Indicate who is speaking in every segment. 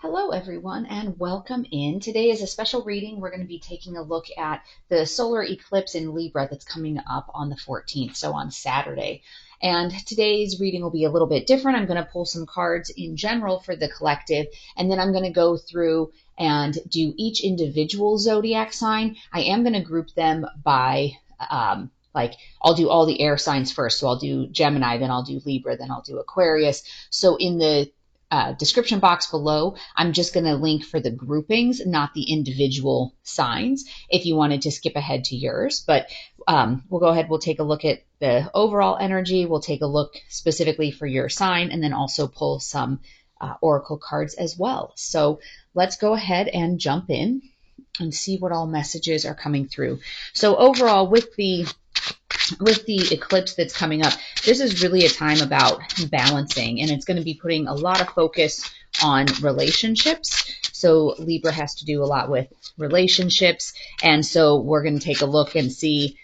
Speaker 1: Hello, everyone, and welcome in. Today is a special reading. We're going to be taking a look at the solar eclipse in Libra that's coming up on the 14th, so on Saturday. And today's reading will be a little bit different. I'm going to pull some cards in general for the collective, and then I'm going to go through and do each individual zodiac sign. I am going to group them by I'll do all the air signs first. So I'll do Gemini, then I'll do Libra, then I'll do Aquarius. So in the description box below, I'm just going to link for the groupings, not the individual signs, if you wanted to skip ahead to yours. But we'll go ahead, we'll take a look at the overall energy. We'll take a look specifically for your sign, and then also pull some oracle cards as well. So let's go ahead and jump in and see what all messages are coming through. So overall, with the eclipse that's coming up, this is really a time about balancing, and it's going to be putting a lot of focus on relationships. So Libra has to do a lot with relationships, and so we're going to take a look and see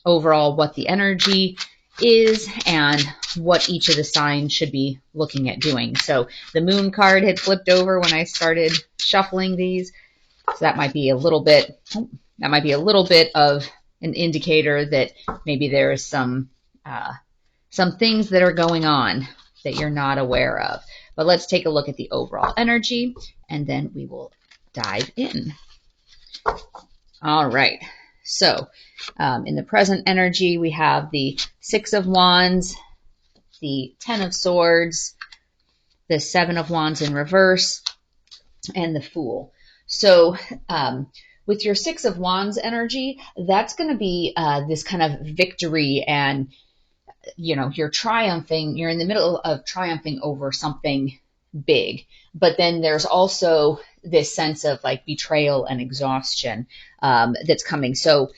Speaker 1: overall what the energy is and what each of the signs should be looking at doing. So the moon card had flipped over when I started shuffling these, so that might be a little bit of an indicator that maybe there is some things that are going on that you're not aware of. But let's take a look at the overall energy, and then we will dive in. All right. So in the present energy, we have the Six of Wands, the Ten of Swords, the Seven of Wands in reverse, and the Fool. So with your Six of Wands energy, that's going to be this kind of victory, and you're triumphing. You're in the middle of triumphing over something big, but then there's also this sense of like betrayal and exhaustion that's coming. So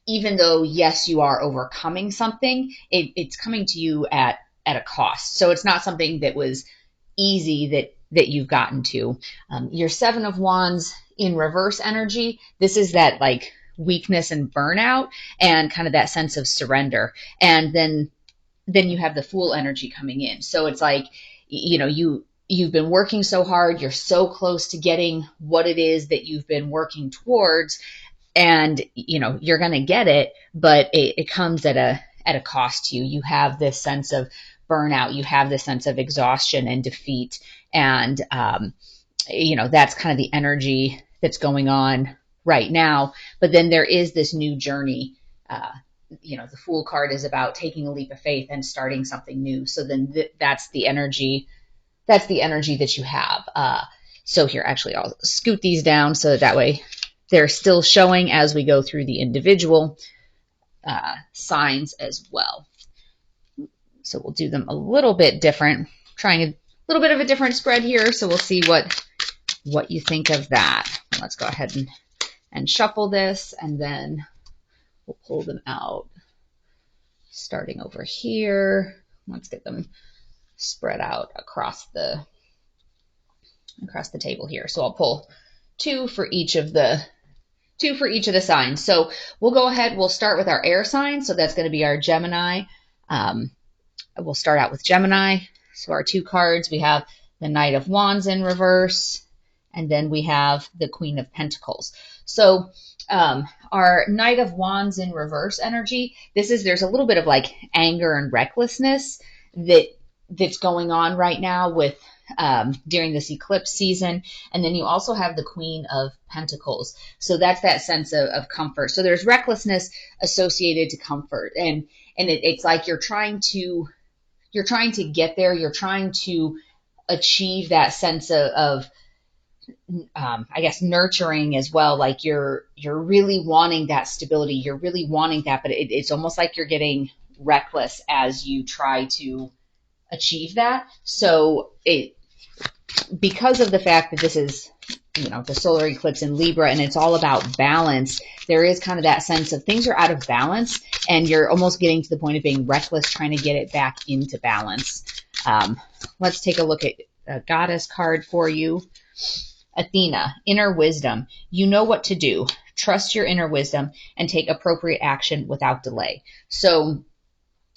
Speaker 1: even though, yes, you are overcoming something, it's coming to you at a cost. So it's not something that was easy that you've gotten to. Your Seven of Wands in reverse energy, this is that like weakness and burnout and kind of that sense of surrender. And then you have the Fool energy coming in. So it's like, you've been working so hard, you're so close to getting what it is that you've been working towards, and you're going to get it, but it comes at a cost to you. You have this sense of burnout, you have this sense of exhaustion and defeat, and that's kind of the energy that's going on right now. But then there is this new journey. The Fool card is about taking a leap of faith and starting something new. So then that's the energy. That's the energy that you have. So here, actually, I'll scoot these down so that way they're still showing as we go through the individual signs as well. So we'll do them a little bit different, trying a little bit of a different spread here. So we'll see what you think of that. Let's go ahead and shuffle this, and then we'll pull them out. Starting over here, let's get them spread out across the table here. So I'll pull two for each of the signs. So we'll go ahead. We'll start with our air sign. So that's going to be our Gemini. We'll start out with Gemini. So our two cards, we have the Knight of Wands in reverse, and then we have the Queen of Pentacles. So our Knight of Wands in reverse energy, there's a little bit of like anger and recklessness that's going on right now with during this eclipse season. And then you also have the Queen of Pentacles. So that's that sense of comfort. So there's recklessness associated to comfort, and it's like you're trying to get there. You're trying to achieve that sense of I guess nurturing as well. Like you're really wanting that stability. You're really wanting that, but it's almost like you're getting reckless as you try to achieve that. So because of the fact that this is, the solar eclipse in Libra, and it's all about balance, there is kind of that sense of things are out of balance, and you're almost getting to the point of being reckless, trying to get it back into balance. Let's take a look at a goddess card for you. Athena, inner wisdom. You know what to do. Trust your inner wisdom and take appropriate action without delay. So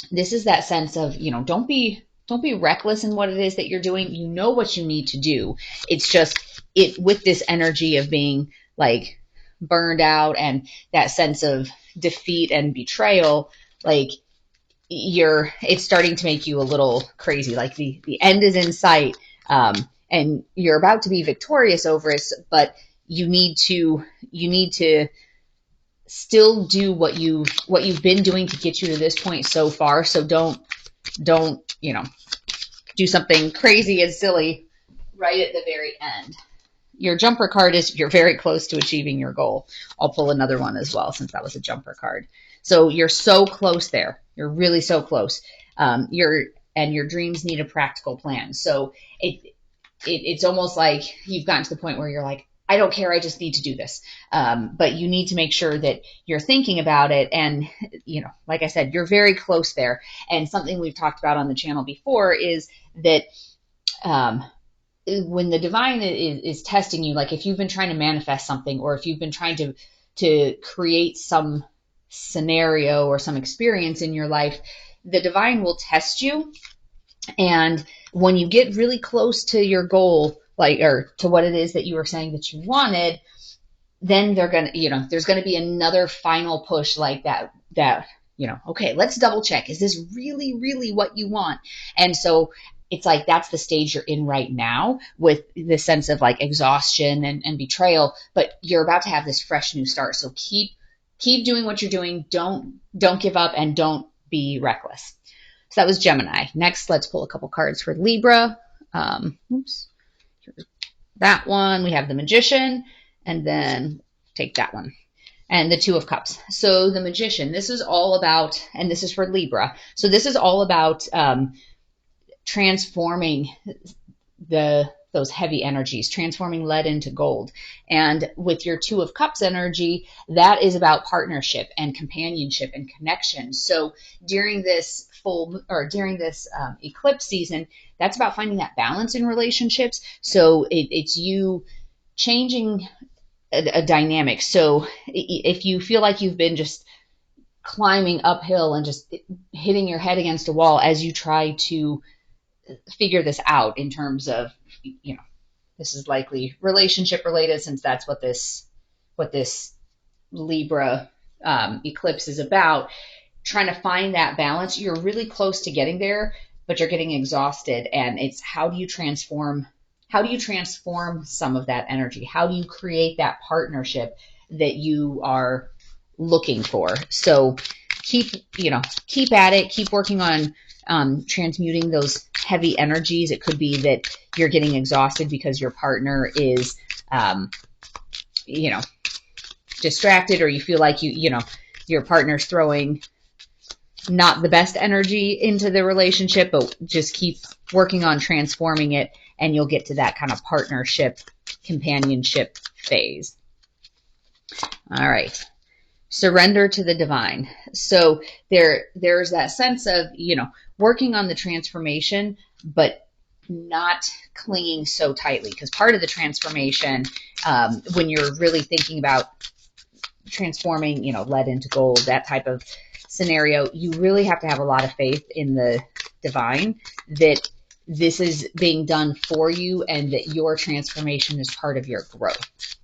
Speaker 1: this is that sense of, don't be don't be reckless in what it is that you're doing. You know what you need to do. It's just with this energy of being like burned out and that sense of defeat and betrayal, like it's starting to make you a little crazy. Like the end is in sight, and you're about to be victorious over it, but you need to still do what you've been doing to get you to this point so far. So don't do something crazy and silly right at the very end. Your jumper card is you're very close to achieving your goal. I'll pull another one as well, since that was a jumper card. So you're so close there. You're really so close. Your dreams need a practical plan. So it's almost like you've gotten to the point where you're like, I don't care, I just need to do this. But you need to make sure that you're thinking about it. And, like I said, you're very close there. And something we've talked about on the channel before is that when the divine is testing you, like if you've been trying to manifest something, or if you've been trying to create some scenario or some experience in your life, the divine will test you. And when you get really close to your goal, or to what it is that you were saying that you wanted, then there's going to be another final push like that, okay, let's double check. Is this really, really what you want? And so it's like, that's the stage you're in right now, with the sense of like exhaustion and betrayal, but you're about to have this fresh new start. So keep doing what you're doing. Don't give up, and don't be reckless. So that was Gemini. Next, let's pull a couple cards for Libra. That one, we have the Magician, and then take that one, and the Two of Cups. So the Magician, this is all about, and this is for Libra, so this is all about transforming those heavy energies, transforming lead into gold. And with your Two of Cups energy, that is about partnership and companionship and connection. So during this eclipse season, that's about finding that balance in relationships. So it's you changing a dynamic. So if you feel like you've been just climbing uphill and just hitting your head against a wall as you try to figure this out in terms of, this is likely relationship related, since that's what this Libra eclipse is about, trying to find that balance. You're really close to getting there, but you're getting exhausted. And it's how do you transform some of that energy? How do you create that partnership that you are looking for? So keep at it, keep working on transmuting those heavy energies. It could be that you're getting exhausted because your partner is, distracted, or you feel like your partner's throwing not the best energy into the relationship, but just keep working on transforming it, and you'll get to that kind of partnership, companionship phase. All right. Surrender to the divine. So there's that sense of, working on the transformation, but not clinging so tightly. Because part of the transformation, when you're really thinking about transforming, lead into gold, that type of scenario, you really have to have a lot of faith in the divine that this is being done for you, and that your transformation is part of your growth.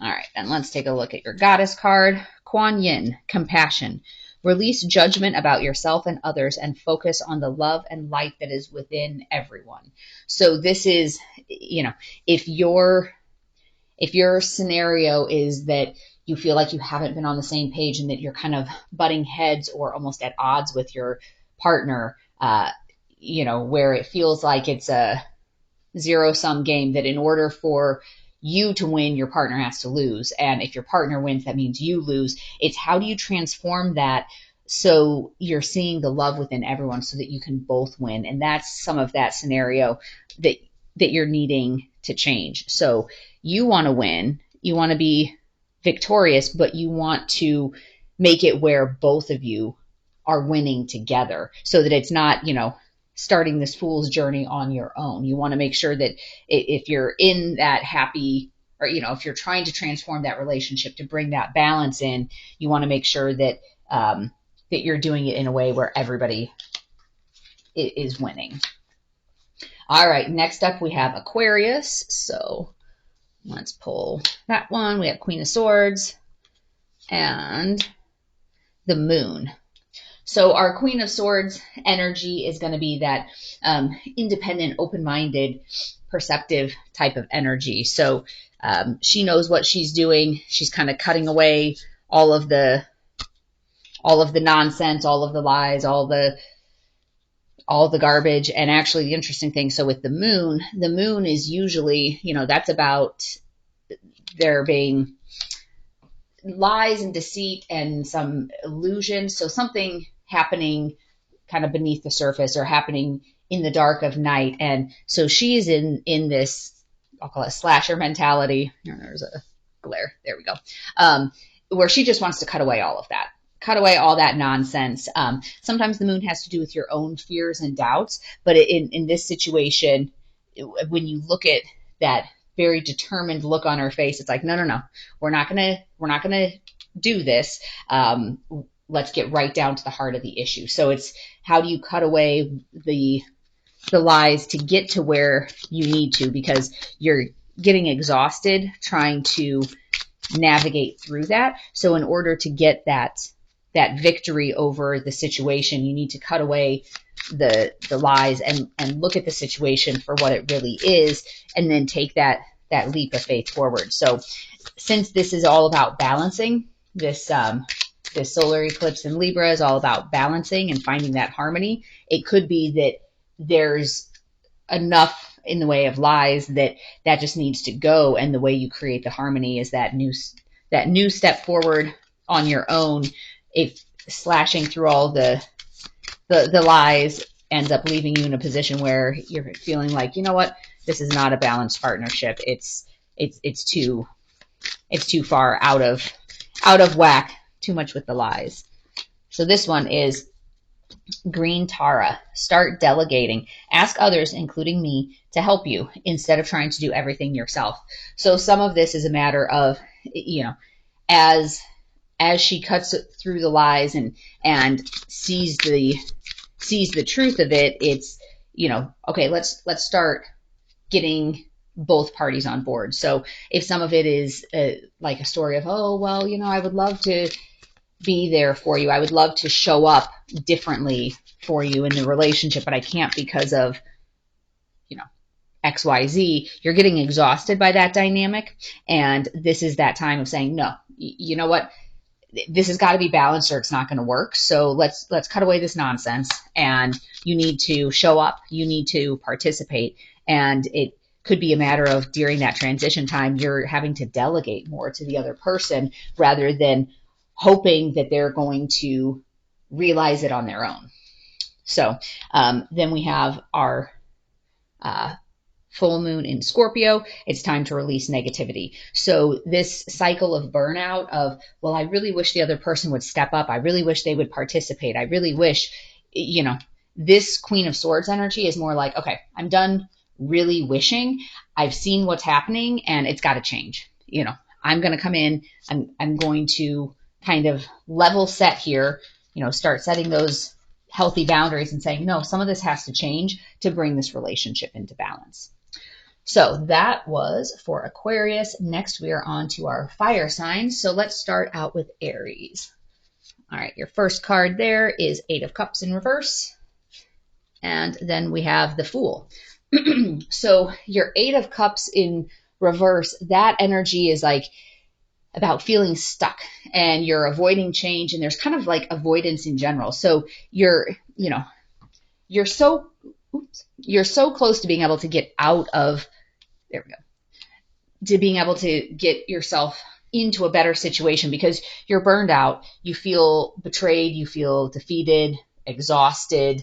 Speaker 1: All right, and let's take a look at your goddess card. Kuan Yin, compassion. Release judgment about yourself and others, and focus on the love and light that is within everyone. So this is, if your scenario is that you feel like you haven't been on the same page, and that you're kind of butting heads or almost at odds with your partner, where it feels like it's a zero-sum game, that in order for you to win, your partner has to lose. And if your partner wins, that means you lose. It's how do you transform that so you're seeing the love within everyone so that you can both win. And that's some of that scenario that you're needing to change. So you want to win, you want to be victorious, but you want to make it where both of you are winning together, so that it's not, starting this fool's journey on your own. You want to make sure that if you're in that happy, or, if you're trying to transform that relationship to bring that balance in, you want to make sure that, that you're doing it in a way where everybody is winning. All right, next up we have Aquarius. So let's pull that one. We have Queen of Swords and the Moon. So our Queen of Swords energy is going to be that independent, open-minded, perceptive type of energy. So she knows what she's doing. She's kind of cutting away all of the nonsense, all of the lies, all the garbage. And actually the interesting thing, so with the moon is usually, that's about there being lies and deceit and some illusion. So something happening kind of beneath the surface or happening in the dark of night. And so she's in this, I'll call it slasher mentality. There's a glare. There we go. Where she just wants to cut away all of that. Cut away all that nonsense. Sometimes the moon has to do with your own fears and doubts, but in this situation, when you look at that very determined look on her face, it's like, no, we're not gonna do this. Let's get right down to the heart of the issue. So it's how do you cut away the lies to get to where you need to, because you're getting exhausted trying to navigate through that. So in order to get that victory over the situation, you need to cut away the lies and look at the situation for what it really is, and then take that leap of faith forward. So since this is all about balancing, this solar eclipse in Libra is all about balancing and finding that harmony. It could be that there's enough in the way of lies that just needs to go, and the way you create the harmony is that new step forward on your own. If slashing through all the lies ends up leaving you in a position where you're feeling like, you know what, this is not a balanced partnership. It's too far out of whack, too much with the lies. So this one is Green Tara. Start delegating. Ask others, including me, to help you instead of trying to do everything yourself. So some of this is a matter of, as she cuts through the lies and sees the truth of it, it's, okay, let's start getting both parties on board. So if some of it is like a story of, oh, well, I would love to be there for you. I would love to show up differently for you in the relationship, but I can't because of, XYZ. You're getting exhausted by that dynamic. And this is that time of saying, no, you know what? This has got to be balanced or it's not going to work. So let's cut away this nonsense, and you need to show up. You need to participate. And it could be a matter of, during that transition time, you're having to delegate more to the other person rather than hoping that they're going to realize it on their own. So then we have our full moon in Scorpio. It's time to release negativity. So this cycle of burnout of, well, I really wish the other person would step up. I really wish they would participate. I really wish, this Queen of Swords energy is more like, okay, I'm done really wishing. I've seen what's happening and it's got to change. I'm going to come in. I'm going to kind of level set here, start setting those healthy boundaries and saying, no, some of this has to change to bring this relationship into balance. So that was for Aquarius. Next, we are on to our fire signs. So let's start out with Aries. All right, your first card there is 8 of Cups in reverse. And then we have the Fool. So your 8 of Cups in reverse, that energy is like about feeling stuck and you're avoiding change, and there's kind of like avoidance in general. So you're so close to being able to get out of, there we go, to being able to get yourself into a better situation because you're burned out, you feel betrayed, you feel defeated, exhausted.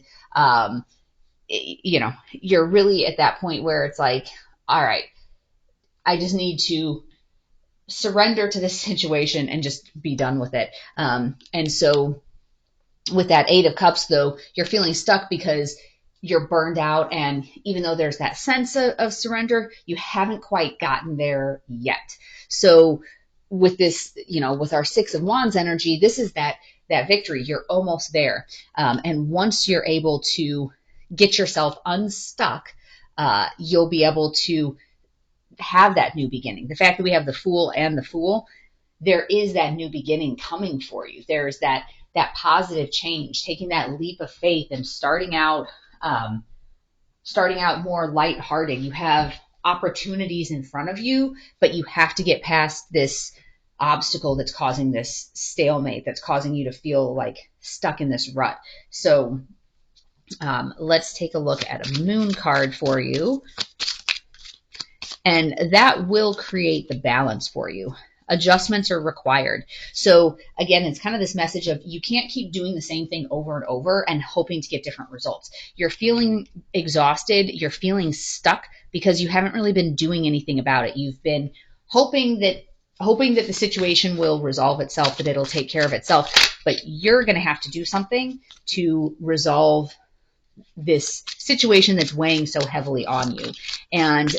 Speaker 1: You're really at that point where it's like, all right, I just need to surrender to this situation and just be done with it. And so with that 8 of Cups, though, you're feeling stuck because you're burned out. And even though there's that sense of surrender, you haven't quite gotten there yet. So with this, with our 6 of Wands energy, this is that victory. You're almost there. And once you're able to get yourself unstuck, you'll be able to have that new beginning. The fact that we have the Fool and the Fool, there is that new beginning coming for you. There's that positive change, taking that leap of faith and starting out more lighthearted. You have opportunities in front of you, but you have to get past this obstacle that's causing this stalemate, that's causing you to feel like stuck in this rut. So let's take a look at a moon card for you. And that will create the balance for you. Adjustments are required. So again, it's kind of this message of you can't keep doing the same thing over and over and hoping to get different results. You're feeling exhausted. You're feeling stuck because you haven't really been doing anything about it. You've been hoping that the situation will resolve itself, that it'll take care of itself, but you're going to have to do something to resolve this situation that's weighing so heavily on you. And,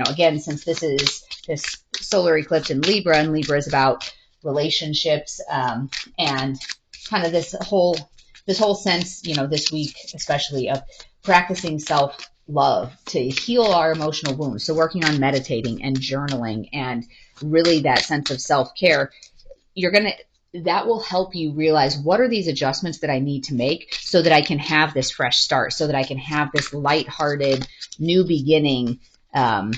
Speaker 1: again, since this is this solar eclipse in Libra, and Libra is about relationships, and kind of this whole sense, this week, especially, of practicing self-love to heal our emotional wounds. So working on meditating and journaling and really that sense of self-care, that will help you realize what are these adjustments that I need to make so that I can have this fresh start, so that I can have this lighthearted new beginning, and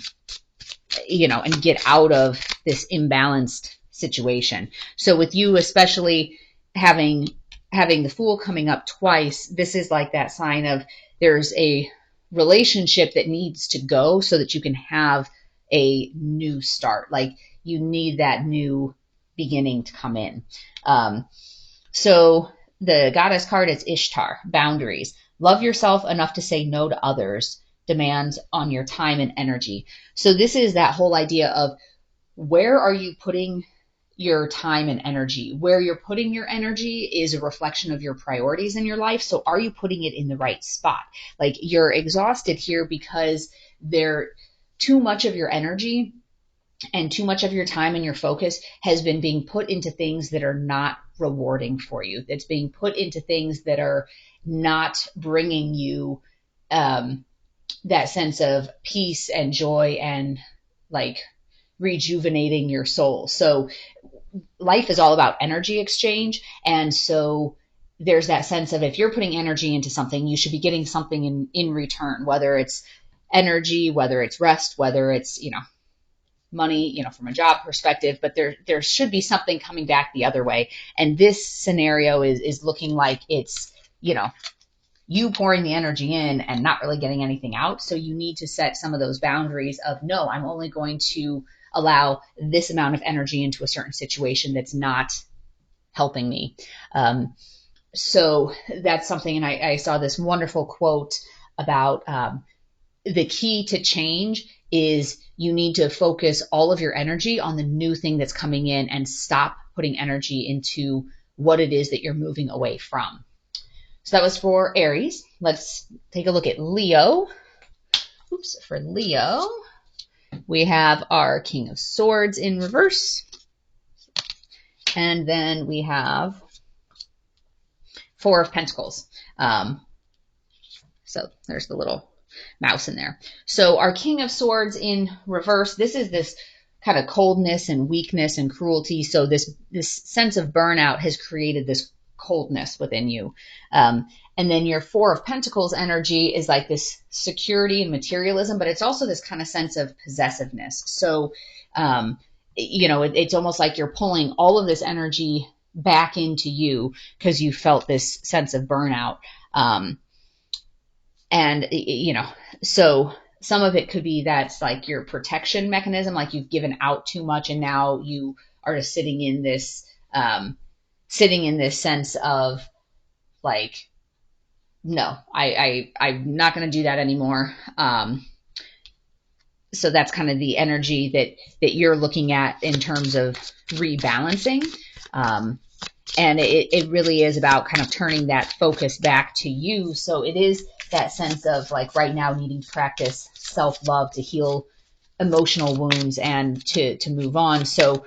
Speaker 1: get out of this imbalanced situation. So with you, especially having the Fool coming up twice, this is like that sign of there's a relationship that needs to go so that you can have a new start. Like you need that new beginning to come in. So the goddess card is Ishtar, boundaries. Love yourself enough to say no to others, demands on your time and energy. So this is that whole idea of where are you putting your time and energy? Where you're putting your energy is a reflection of your priorities in your life. So are you putting it in the right spot? Like you're exhausted here because too much of your energy and too much of your time and your focus has been being put into things that are not rewarding for you. It's being put into things that are not bringing you that sense of peace and joy and like rejuvenating your soul. So life is all about energy exchange. And so there's that sense of if you're putting energy into something, you should be getting something in return, whether it's energy, whether it's rest, whether it's, money, from a job perspective, but there should be something coming back the other way. And this scenario is looking like it's, you pouring the energy in and not really getting anything out. So you need to set some of those boundaries of, no, I'm only going to allow this amount of energy into a certain situation that's not helping me. So that's something. And I saw this wonderful quote about the key to change is you need to focus all of your energy on the new thing that's coming in and stop putting energy into what it is that you're moving away from. So that was for Aries. Let's take a look at Leo. For Leo, we have our King of Swords in reverse. And then we have Four of Pentacles. So there's the little mouse in there. So our King of Swords in reverse, this is this kind of coldness and weakness and cruelty. So this sense of burnout has created this coldness within you. And then your Four of Pentacles energy is like this security and materialism, but it's also this kind of sense of possessiveness. So, it's almost like you're pulling all of this energy back into you because you felt this sense of burnout. And, so some of it could be that's like your protection mechanism, like you've given out too much and now you are just sitting in this sense of like, no, I'm not going to do that anymore. So that's kind of the energy that you're looking at in terms of rebalancing. And it really is about kind of turning that focus back to you. So it is that sense of like right now needing to practice self-love to heal emotional wounds and to move on. So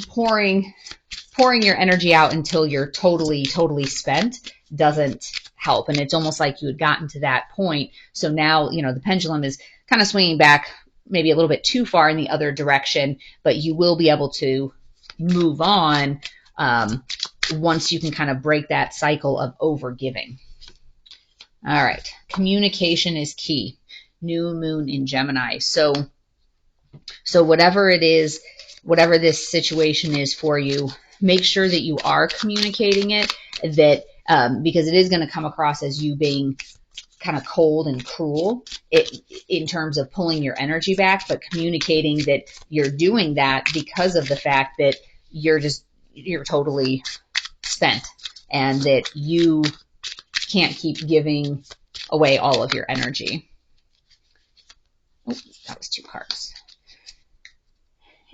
Speaker 1: pouring your energy out until you're totally spent doesn't help. And it's almost like you had gotten to that point. So now, the pendulum is kind of swinging back maybe a little bit too far in the other direction, but you will be able to move on once you can kind of break that cycle of overgiving. All right. Communication is key. New moon in Gemini. So whatever it is, whatever this situation is for you, make sure that you are communicating it, that because it is going to come across as you being kind of cold and cruel in terms of pulling your energy back, but communicating that you're doing that because of the fact that you're totally spent and that you can't keep giving away all of your energy. Oh, that was 2 cards.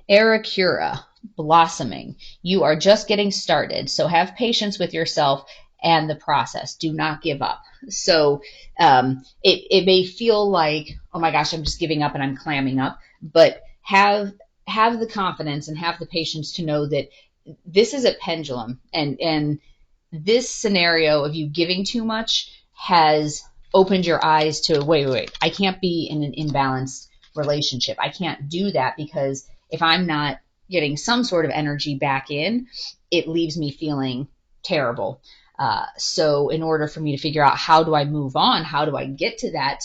Speaker 1: Aracura, blossoming. You are just getting started, so have patience with yourself and the process. Do not give up. So it may feel like, oh my gosh, I'm just giving up and I'm clamming up, but have the confidence and have the patience to know that this is a pendulum, and this scenario of you giving too much has opened your eyes to, wait, I can't be in an imbalanced relationship. I can't do that, because if I'm not getting some sort of energy back in, it leaves me feeling terrible. So in order for me to figure out how do I move on, how do I get to that,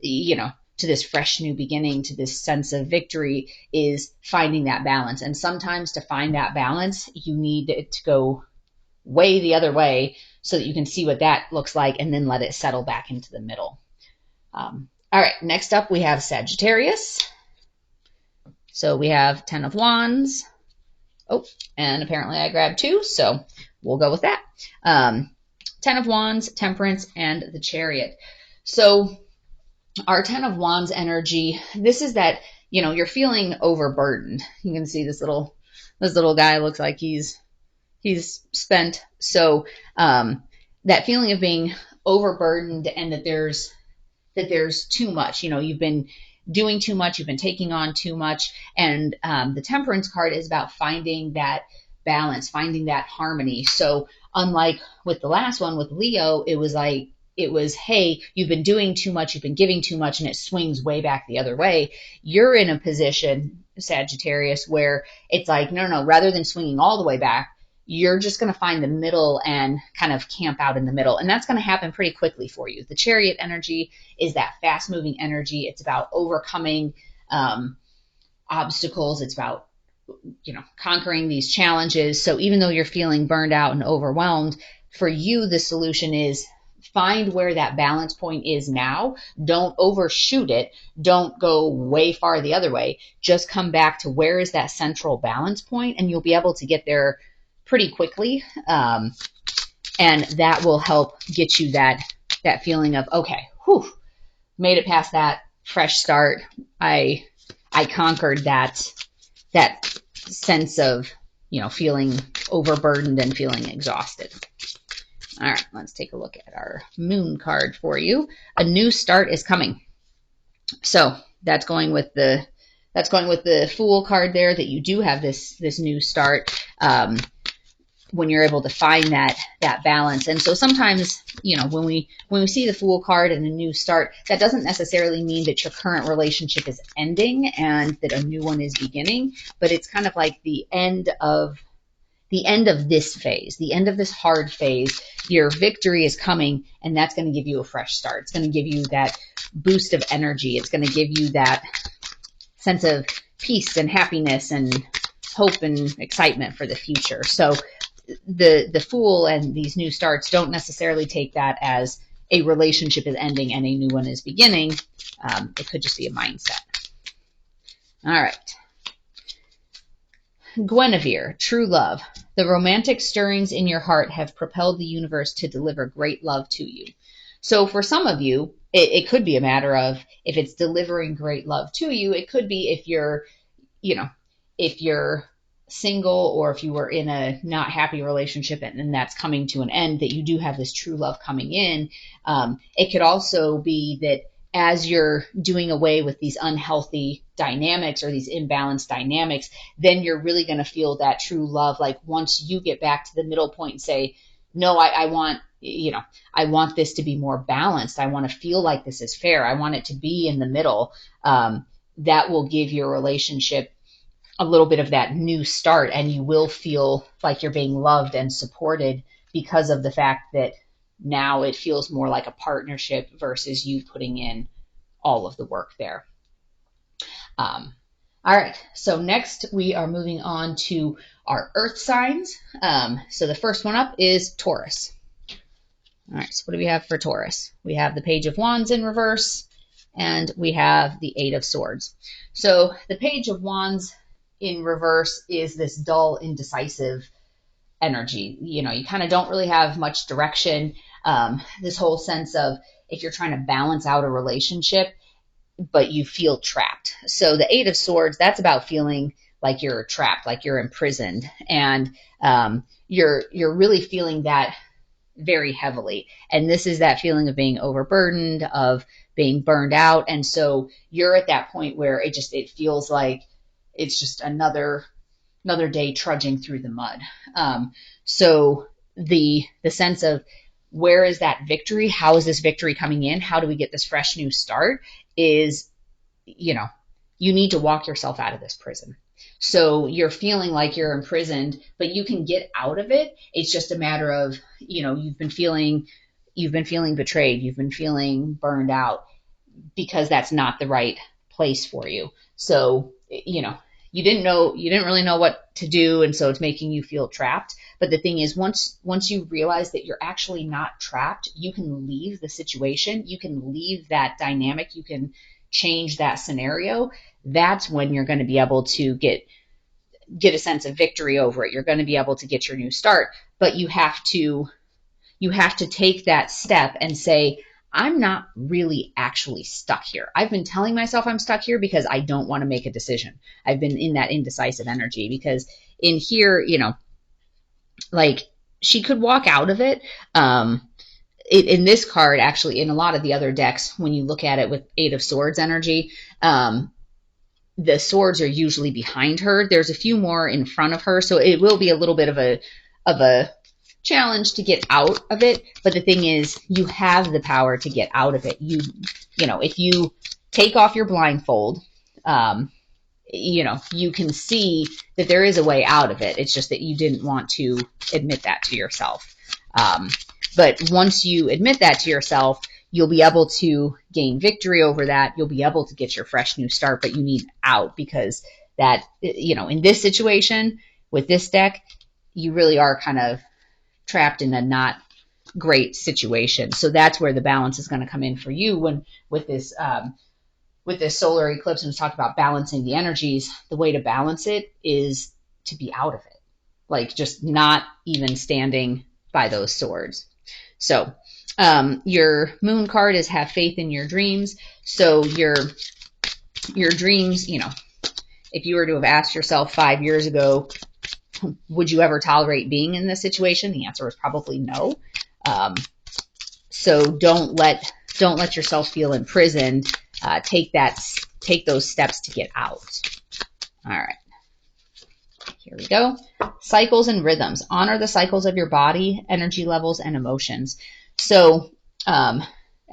Speaker 1: to this fresh new beginning, to this sense of victory, is finding that balance. And sometimes to find that balance, you need it to go way the other way so that you can see what that looks like and then let it settle back into the middle. All right, next up we have Sagittarius. So we have 10 of Wands. Oh, and apparently I grabbed 2, so we'll go with that. 10 of Wands, Temperance, and the Chariot. So our 10 of Wands energy, this is that, you're feeling overburdened. You can see this little guy looks like he's spent. So that feeling of being overburdened and that there's too much, you've been doing too much, you've been taking on too much. And the Temperance card is about finding that balance, finding that harmony. So unlike with the last one with Leo, it was, hey, you've been doing too much, you've been giving too much, and it swings way back the other way. You're in a position, Sagittarius, where it's like, no, rather than swinging all the way back, you're just going to find the middle and kind of camp out in the middle. And that's going to happen pretty quickly for you. The Chariot energy is that fast moving energy. It's about overcoming obstacles. It's about, conquering these challenges. So even though you're feeling burned out and overwhelmed, for you, the solution is find where that balance point is now. Don't overshoot it. Don't go way far the other way. Just come back to where is that central balance point, and you'll be able to get there pretty quickly. And that will help get you that feeling of, okay, made it past that, fresh start. I conquered that sense of, feeling overburdened and feeling exhausted. All right, let's take a look at our moon card for you. A new start is coming. So that's going with the Fool card there, that you do have this new start. When you're able to find that balance. And so sometimes, when we see the Fool card and a new start, that doesn't necessarily mean that your current relationship is ending and that a new one is beginning, but it's kind of like the end of this phase, the end of this hard phase. Your victory is coming, and that's going to give you a fresh start. It's going to give you that boost of energy. It's going to give you that sense of peace and happiness and hope and excitement for the future. So the Fool and these new starts don't necessarily take that as a relationship is ending and a new one is beginning. It could just be a mindset. All right. Guinevere, true love. The romantic stirrings in your heart have propelled the universe to deliver great love to you. So for some of you, it could be a matter of, if it's delivering great love to you, it could be if you're single, or if you were in a not happy relationship and that's coming to an end, that you do have this true love coming in. It could also be that as you're doing away with these unhealthy dynamics or these imbalanced dynamics, then you're really going to feel that true love. Like once you get back to the middle point and say, no, I want I want this to be more balanced. I want to feel like this is fair. I want it to be in the middle. That will give your relationship a little bit of that new start, and you will feel like you're being loved and supported because of the fact that now it feels more like a partnership versus you putting in all of the work there. All right, so next we are moving on to our earth signs. So the first one up is Taurus. All right, so what do we have for Taurus? We have the Page of Wands in reverse, and we have the Eight of Swords. So the Page of Wands in reverse is this dull, indecisive energy. You kind of don't really have much direction. This whole sense of if you're trying to balance out a relationship, but you feel trapped. So the Eight of Swords, that's about feeling like you're trapped, like you're imprisoned, and you're really feeling that very heavily. And this is that feeling of being overburdened, of being burned out. And so you're at that point where it feels like it's just another day trudging through the mud. So the sense of where is that victory? How is this victory coming in? How do we get this fresh new start? Is, you need to walk yourself out of this prison. So you're feeling like you're imprisoned, but you can get out of it. It's just a matter of, you've been feeling betrayed. You've been feeling burned out because that's not the right place for you. So, you didn't really know what to do. And so it's making you feel trapped. But the thing is, once you realize that you're actually not trapped, you can leave the situation. You can leave that dynamic. You can change that scenario. That's when you're going to be able to get a sense of victory over it. You're going to be able to get your new start, but you have to take that step and say, I'm not really actually stuck here. I've been telling myself I'm stuck here because I don't want to make a decision. I've been in that indecisive energy because in here, like she could walk out of it. In this card, actually, in a lot of the other decks, when you look at it with Eight of Swords energy, the swords are usually behind her. There's a few more in front of her, so it will be a little bit of a challenge to get out of it. But the thing is, you have the power to get out of it. If you take off your blindfold, you can see that there is a way out of it. It's just that you didn't want to admit that to yourself. But once you admit that to yourself, you'll be able to gain victory over that. You'll be able to get your fresh new start, but you need out because that, in this situation with this deck, you really are kind of trapped in a not great situation. So that's where the balance is going to come in for you with this solar eclipse. And we talked about balancing the energies. The way to balance it is to be out of it, like just not even standing by those swords. So your moon card is have faith in your dreams. So your dreams, if you were to have asked yourself 5 years ago, would you ever tolerate being in this situation? The answer was probably no. So don't let yourself feel imprisoned. Take those steps to get out. All right. Here we go. Cycles and rhythms. Honor the cycles of your body, energy levels, and emotions. So, and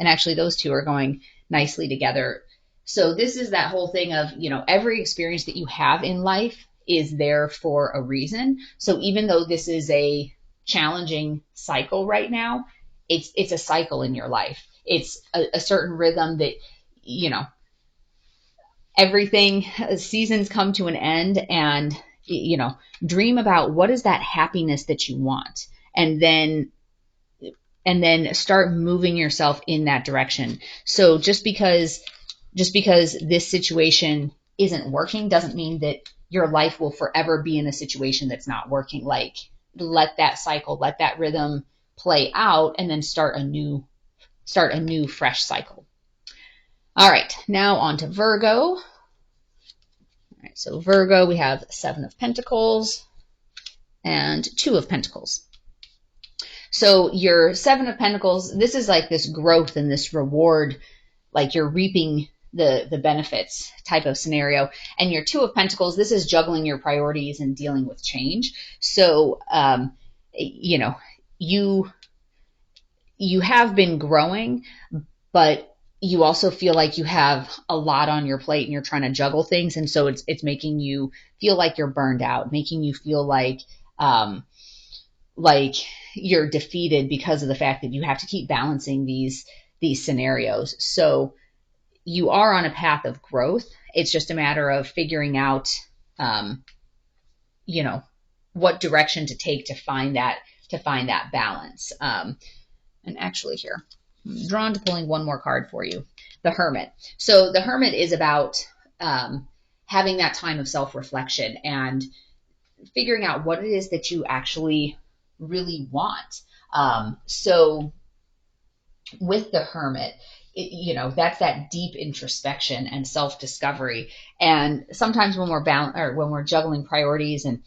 Speaker 1: actually those two are going nicely together. So this is that whole thing of, every experience that you have in life is there for a reason. So even though this is a challenging cycle right now, it's a cycle in your life. It's a certain rhythm that, everything, seasons come to an end, and, dream about what is that happiness that you want. And then start moving yourself in that direction. So just because this situation isn't working doesn't mean that your life will forever be in a situation that's not working. Like, let that cycle, let that rhythm play out, and then start a new fresh cycle. All right, now on to Virgo. All right, so Virgo, we have Seven of Pentacles and Two of Pentacles. So your Seven of Pentacles, this is like this growth and this reward, like you're reaping the benefits type of scenario. And your Two of Pentacles, this is juggling your priorities and dealing with change. So, you have been growing, but you also feel like you have a lot on your plate and you're trying to juggle things. And so it's making you feel like you're burned out, making you feel like you're defeated because of the fact that you have to keep balancing these scenarios. So you are on a path of growth. It's just a matter of figuring out, you know, what direction to take to find that balance. And actually here, I'm drawn to pulling one more card for you, the Hermit. So the Hermit is about having that time of self-reflection and figuring out what it is that you actually really want. So with the Hermit, that's that deep introspection and self-discovery. And sometimes when we're juggling priorities and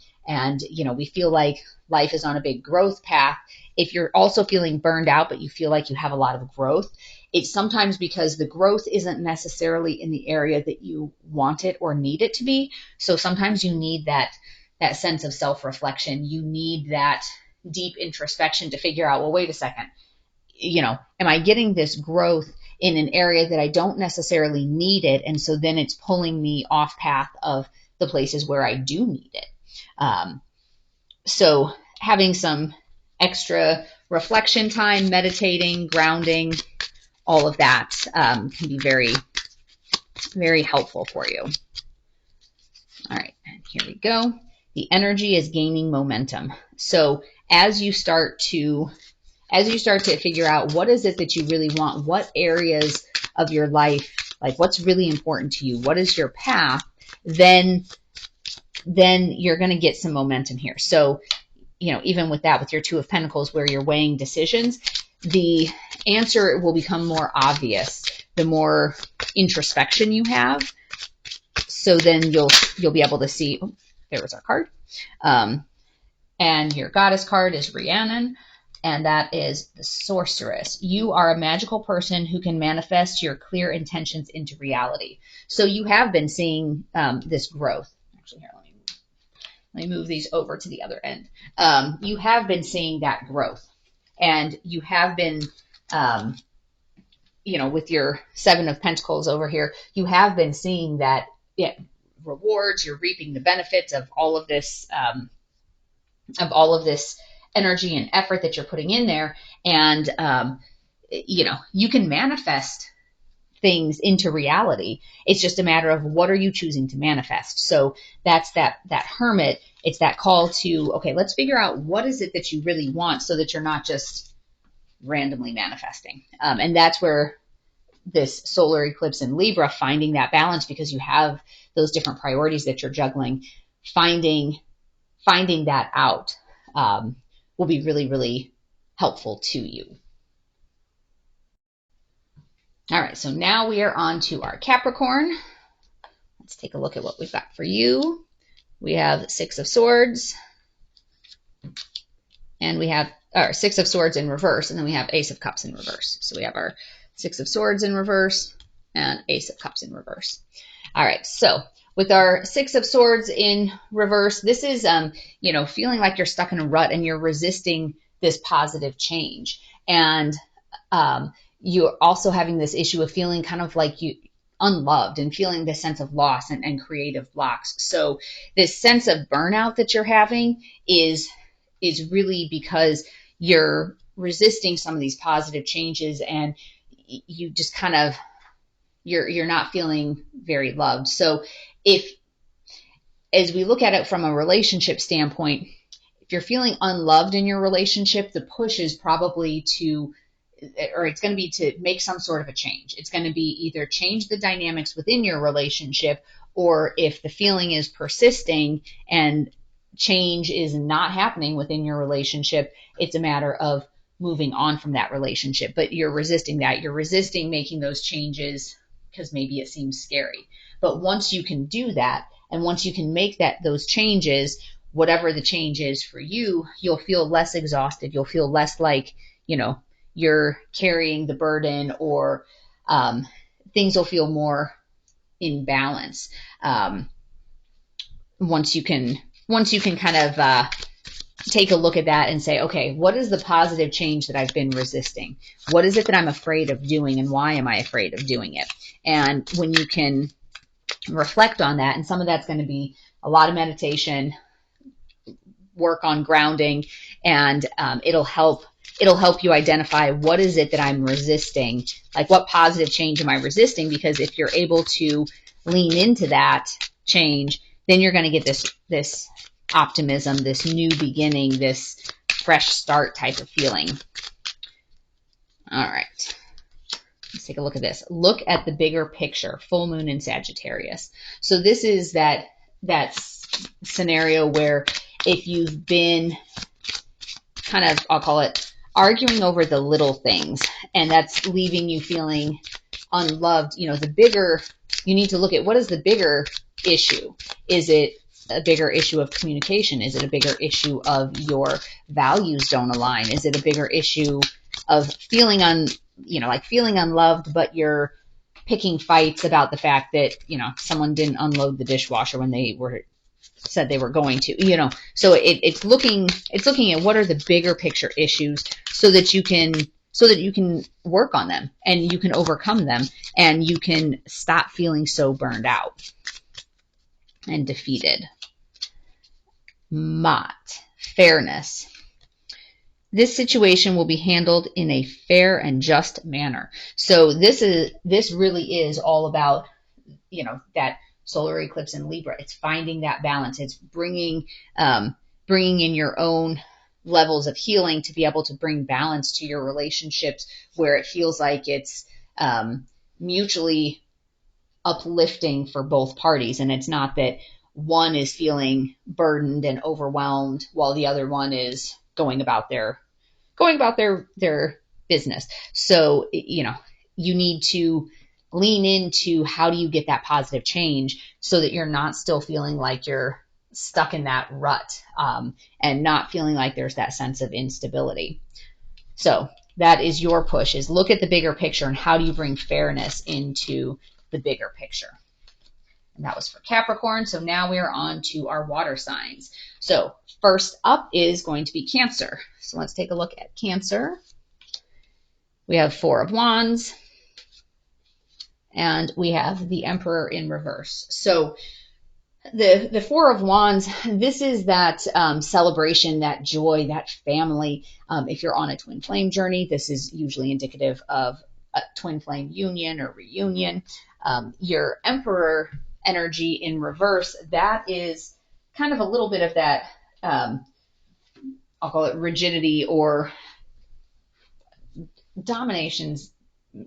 Speaker 1: we feel like life is on a big growth path, if you're also feeling burned out, but you feel like you have a lot of growth, it's sometimes because the growth isn't necessarily in the area that you want it or need it to be. So sometimes you need that sense of self-reflection. You need that deep introspection to figure out, well, wait a second, am I getting this growth in an area that I don't necessarily need it? And so then it's pulling me off path of the places where I do need it. So having some extra reflection time, meditating, grounding, all of that can be very, very helpful for you. All right, and here we go. The energy is gaining momentum. So as you start to figure out what is it that you really want, what areas of your life, like what's really important to you, what is your path, then you're going to get some momentum here. So, even with that, with your Two of Pentacles where you're weighing decisions, the answer will become more obvious the more introspection you have. So then you'll be able to see, oh, there was our card. And your goddess card is Rhiannon, and that is the Sorceress. You are a magical person who can manifest your clear intentions into reality. So you have been seeing this growth. Actually, here, let me move these over to the other end. You have been seeing that growth, and you have been, with your Seven of Pentacles over here, you have been seeing that rewards. You're reaping the benefits of all of this, energy and effort that you're putting in there. And, you can manifest things into reality. It's just a matter of what are you choosing to manifest. So that's that Hermit. It's that call to, okay, let's figure out what is it that you really want so that you're not just randomly manifesting. And that's where this solar eclipse in Libra, finding that balance, because you have those different priorities that you're juggling, finding that out will be really, really helpful to you. All right, so now we are on to our Capricorn. Let's take a look at what we've got for you. We have Six of Swords, and we have our Six of Swords in reverse, and then we have Ace of Cups in reverse. So we have our Six of Swords in reverse and Ace of Cups in reverse. All right, so with our Six of Swords in reverse, this is, feeling like you're stuck in a rut and you're resisting this positive change. And you're also having this issue of feeling kind of like you unloved and feeling this sense of loss and creative blocks. So this sense of burnout that you're having is really because you're resisting some of these positive changes, and you just kind of, you're not feeling very loved. So as we look at it from a relationship standpoint, if you're feeling unloved in your relationship, the push is probably it's going to be to make some sort of a change. It's going to be either change the dynamics within your relationship, or if the feeling is persisting and change is not happening within your relationship, it's a matter of moving on from that relationship. But you're resisting that. You're resisting making those changes because maybe it seems scary. But once you can do that, and once you can make those changes, whatever the change is for you, you'll feel less exhausted. You'll feel less like, you're carrying the burden, or things will feel more in balance. Once you can kind of take a look at that and say, okay, what is the positive change that I've been resisting? What is it that I'm afraid of doing, and why am I afraid of doing it? And when you can reflect on that, and some of that's going to be a lot of meditation, work on grounding, and it'll help you identify what is it that I'm resisting, like what positive change am I resisting? Because if you're able to lean into that change, then you're going to get this optimism, this new beginning, this fresh start type of feeling. All right. Let's take a look at this. Look at the bigger picture, full moon in Sagittarius. So this is that scenario where if you've been kind of, I'll call it, arguing over the little things, and that's leaving you feeling unloved, you need to look at what is the bigger issue. Is it a bigger issue of communication? Is it a bigger issue of your values don't align? Is it a bigger issue of feeling unloved, but you're picking fights about the fact that, someone didn't unload the dishwasher when they said they were going to, so it's looking at what are the bigger picture issues so that you can work on them and you can overcome them and you can stop feeling so burned out and defeated. Mott, fairness. This situation will be handled in a fair and just manner. So this really is all about, that solar eclipse in Libra. It's finding that balance. It's bringing in your own levels of healing to be able to bring balance to your relationships where it feels like it's mutually uplifting for both parties. And it's not that one is feeling burdened and overwhelmed while the other one is going about their business. So, you need to lean into how do you get that positive change so that you're not still feeling like you're stuck in that rut, and not feeling like there's that sense of instability. So that is your push, is look at the bigger picture and how do you bring fairness into the bigger picture. And that was for Capricorn. So now we're on to our water signs. So first up is going to be Cancer. So let's take a look at Cancer. We have Four of Wands, and we have the Emperor in reverse. So the Four of Wands, this is that celebration, that joy, that family. If you're on a twin flame journey, this is usually indicative of a twin flame union or reunion. Your Emperor energy in reverse, that is kind of a little bit of that, I'll call it rigidity, or domination's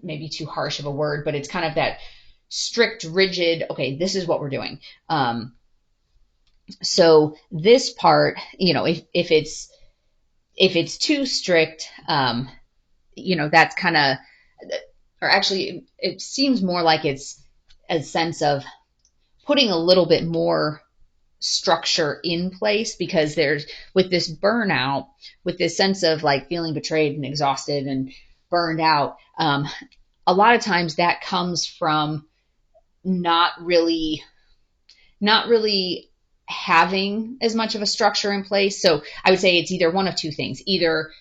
Speaker 1: maybe too harsh of a word, but it's kind of that strict, rigid, okay, this is what we're doing. So this part, if it's too strict, that's kind of, or actually it seems more like it's a sense of putting a little bit more structure in place, because there's, with this burnout, with this sense of like feeling betrayed and exhausted and burned out, a lot of times that comes from not really having as much of a structure in place. So I would say it's either one of two things. Either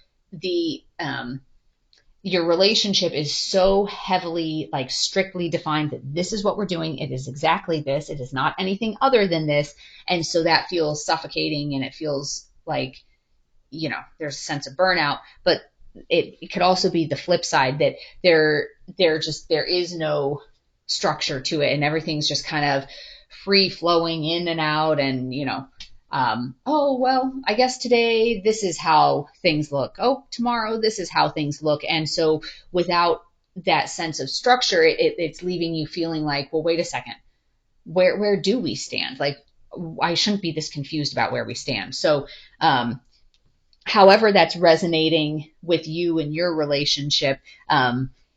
Speaker 1: your relationship is so heavily, like, strictly defined that this is what we're doing. It is exactly this. It is not anything other than this. And so that feels suffocating, and it feels like, there's a sense of burnout. But it could also be the flip side, that there is no structure to it, and everything's just kind of free flowing in and out, and oh, well, I guess today this is how things look. Oh, tomorrow this is how things look. And so without that sense of structure, it's leaving you feeling like, well, wait a second, where do we stand? Like, I shouldn't be this confused about where we stand. So however that's resonating with you and your relationship,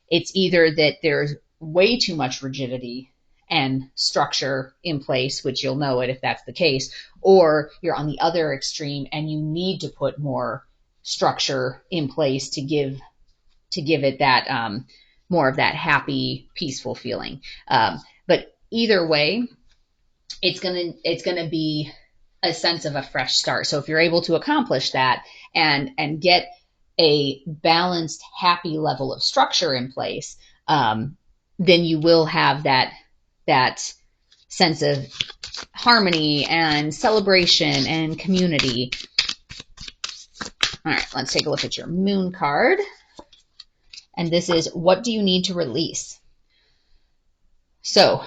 Speaker 1: it's either that there's way too much rigidity and structure in place, which you'll know it if that's the case, or you're on the other extreme and you need to put more structure in place to give it that more of that happy, peaceful feeling. But either way, it's gonna be a sense of a fresh start. So if you're able to accomplish that and get a balanced, happy level of structure in place, then you will have that sense of harmony and celebration and community. All right, let's take a look at your moon card. And this is, what do you need to release? So,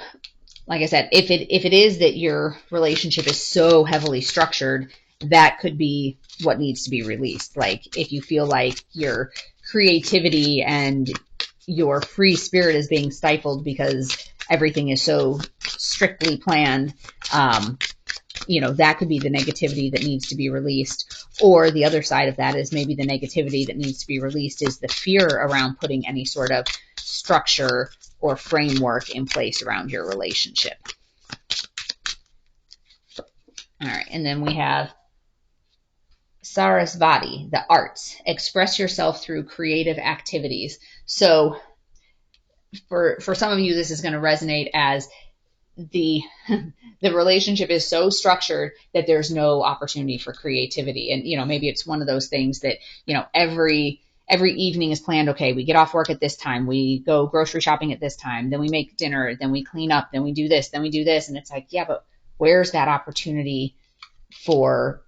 Speaker 1: like I said, if it is that your relationship is so heavily structured, that could be what needs to be released. Like if you feel like your creativity and your free spirit is being stifled because everything is so strictly planned, that could be the negativity that needs to be released. Or the other side of that is maybe the negativity that needs to be released is the fear around putting any sort of structure or framework in place around your relationship. All right, and then we have Sarasvati, the arts. Express yourself through creative activities. So for some of you, this is going to resonate as the relationship is so structured that there's no opportunity for creativity. And, maybe it's one of those things that, every evening is planned. Okay, we get off work at this time, we go grocery shopping at this time, then we make dinner, then we clean up, then we do this, then we do this. And it's like, yeah, but where's that opportunity for,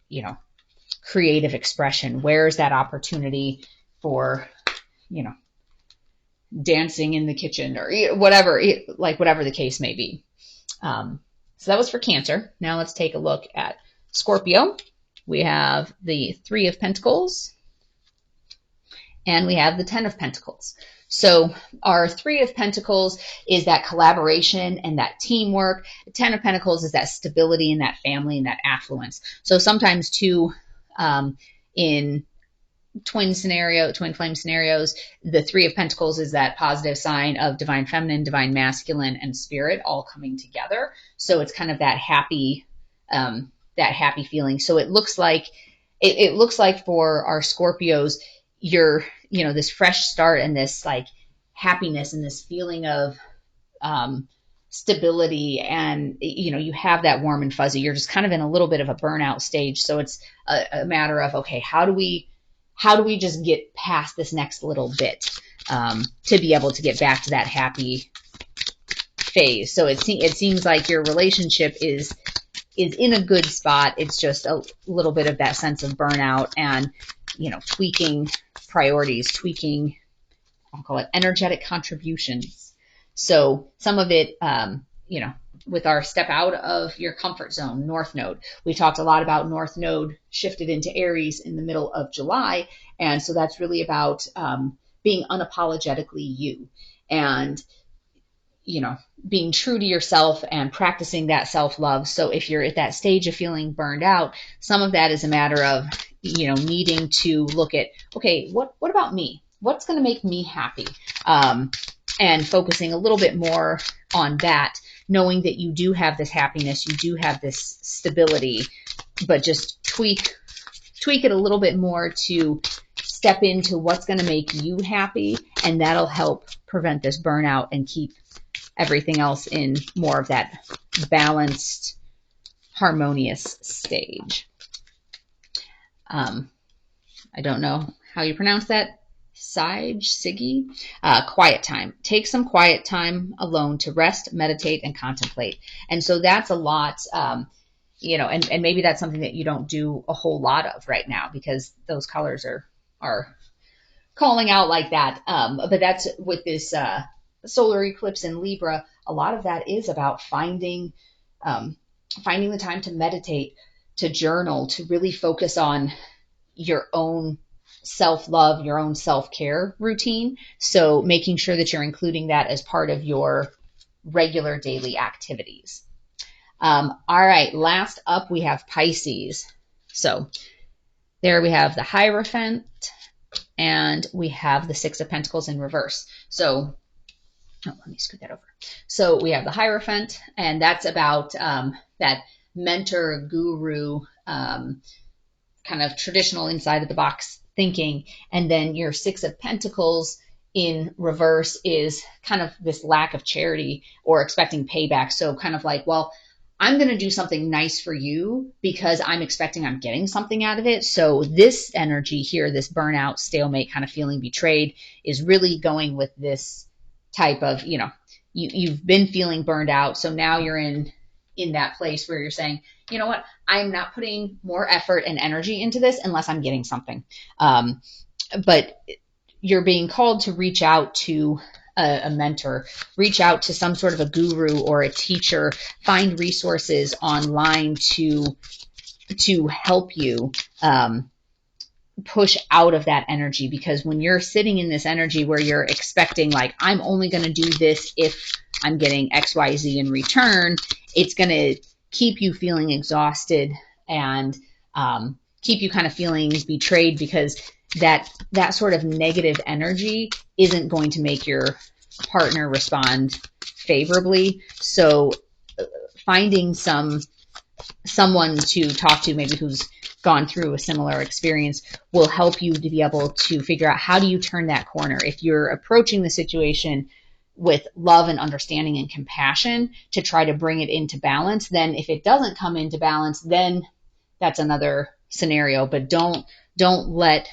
Speaker 1: creative expression? Where's that opportunity for, dancing in the kitchen or whatever the case may be. So that was for Cancer. Now let's take a look at Scorpio. We have the 3 of Pentacles and we have the 10 of Pentacles. So our 3 of Pentacles is that collaboration and that teamwork. The 10 of Pentacles is that stability and that family and that affluence. So sometimes too, in twin flame scenarios, the 3 of Pentacles is that positive sign of divine feminine, divine masculine, and spirit all coming together. So it's kind of that happy feeling. So it looks like for our Scorpios, you're, this fresh start and this like happiness and this feeling of stability, and you have that warm and fuzzy. You're just kind of in a little bit of a burnout stage. So it's a matter of, okay, how do we just get past this next little bit to be able to get back to that happy phase? So it seems like your relationship is in a good spot. It's just a little bit of that sense of burnout and, tweaking priorities, tweaking, I'll call it energetic contributions. So some of it, with our step out of your comfort zone, North Node. We talked a lot about North Node shifted into Aries in the middle of July. And so that's really about being unapologetically you and, being true to yourself and practicing that self-love. So if you're at that stage of feeling burned out, some of that is a matter of, needing to look at, okay, what about me? What's going to make me happy? And focusing a little bit more on that, knowing that you do have this happiness, you do have this stability, but just tweak it a little bit more to step into what's going to make you happy, and that'll help prevent this burnout and keep everything else in more of that balanced, harmonious stage. I don't know how you pronounce that. Siggy. Quiet time. Take some quiet time alone to rest, meditate, and contemplate. And so that's a lot, and maybe that's something that you don't do a whole lot of right now because those colors are calling out like that. But that's with this solar eclipse in Libra. A lot of that is about finding the time to meditate, to journal, to really focus on your own self-love, your own self-care routine. So making sure that you're including that as part of your regular daily activities. All right, last up we have Pisces. So there we have the Hierophant and we have the 6 of Pentacles in reverse. So let me scoot that over. So we have the Hierophant, and that's about that mentor, guru, kind of traditional inside of the box thinking. And then your 6 of Pentacles in reverse is kind of this lack of charity or expecting payback. So kind of like, well, I'm going to do something nice for you because I'm expecting I'm getting something out of it. So this energy here, this burnout, stalemate, kind of feeling betrayed, is really going with this type of, you've been feeling burned out. So now you're in that place where you're saying, you know what, I'm not putting more effort and energy into this unless I'm getting something. But you're being called to reach out to a mentor, reach out to some sort of a guru or a teacher, find resources online to help you push out of that energy. Because when you're sitting in this energy where you're expecting, like, I'm only going to do this if I'm getting XYZ in return, it's going to keep you feeling exhausted and keep you kind of feeling betrayed, because that sort of negative energy isn't going to make your partner respond favorably. So finding someone to talk to, maybe who's gone through a similar experience, will help you to be able to figure out, how do you turn that corner? If you're approaching the situation with love and understanding and compassion to try to bring it into balance, then if it doesn't come into balance, then that's another scenario. But don't let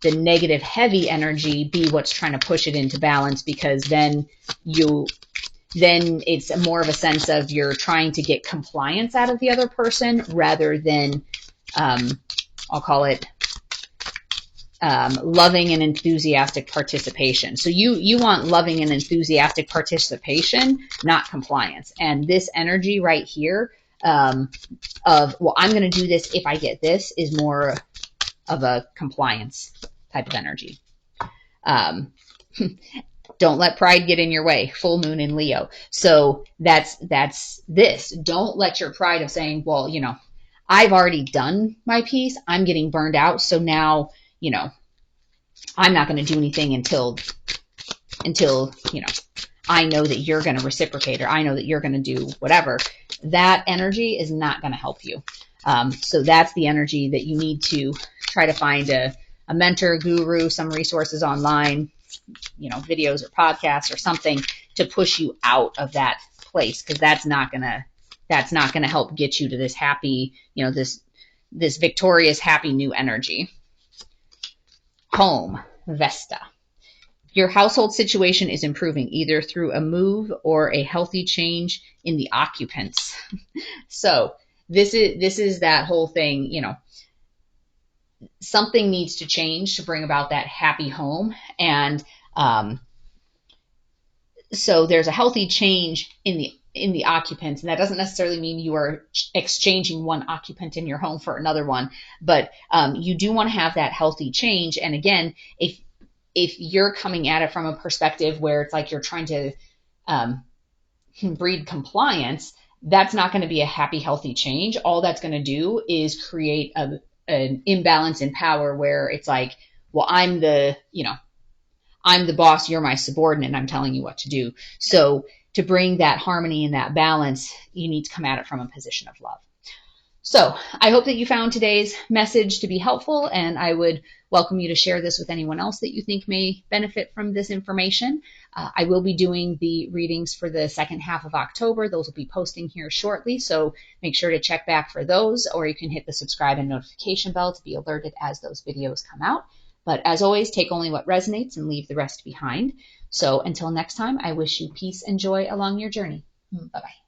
Speaker 1: the negative heavy energy be what's trying to push it into balance, because then it's more of a sense of you're trying to get compliance out of the other person rather than I'll call it loving and enthusiastic participation. So you want loving and enthusiastic participation, not compliance. And this energy right here of, well, I'm going to do this if I get this, is more of a compliance type of energy. Don't let pride get in your way. Full moon in Leo. So that's this. Don't let your pride of saying, well, I've already done my piece. I'm getting burned out. So now, I'm not going to do anything until I know that you're going to reciprocate, or I know that you're going to do whatever. That energy is not going to help you. So that's the energy that you need to try to find a mentor, guru, some resources online, videos or podcasts or something to push you out of that place, because that's not gonna help get you to this happy, this victorious, happy new energy. Home, Vesta. Your household situation is improving, either through a move or a healthy change in the occupants. So this is that whole thing, something needs to change to bring about that happy home. And so there's a healthy change in the occupants, and that doesn't necessarily mean you are exchanging one occupant in your home for another one, but you do want to have that healthy change. And again, if you're coming at it from a perspective where it's like you're trying to breed compliance, that's not going to be a happy, healthy change. All that's going to do is create an imbalance in power, where it's like, well, I'm the boss, you're my subordinate, and I'm telling you what to do. So to bring that harmony and that balance, you need to come at it from a position of love. So I hope that you found today's message to be helpful, and I would welcome you to share this with anyone else that you think may benefit from this information. I will be doing the readings for the second half of October. Those will be posting here shortly, so make sure to check back for those, or you can hit the subscribe and notification bell to be alerted as those videos come out. But as always, take only what resonates and leave the rest behind. So until next time, I wish you peace and joy along your journey. Bye-bye.